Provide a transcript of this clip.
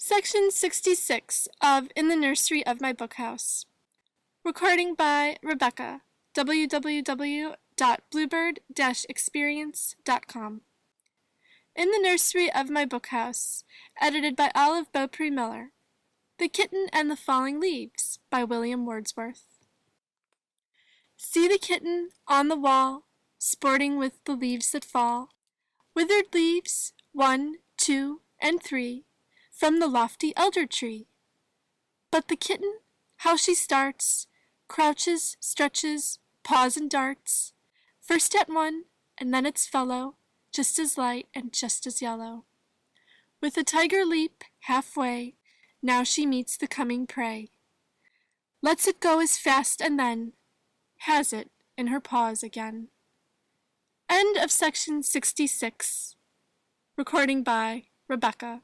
Section 66 of In the Nursery of My Bookhouse. Recording by Rebecca, www.bluebird-experience.com. In the Nursery of My Bookhouse, edited by Olive Beaupre Miller. The Kitten and the Falling Leaves by William Wordsworth. See the kitten on the wall, sporting with the leaves that fall, withered leaves, 1, 2, and 3, from the lofty elder tree. But the kitten, how she starts, crouches, stretches, paws and darts, first at one, and then its fellow, just as light and just as yellow. With a tiger leap, halfway, now she meets the coming prey, lets it go as fast and then has it in her paws again. End of section 66. Recording by Rebecca.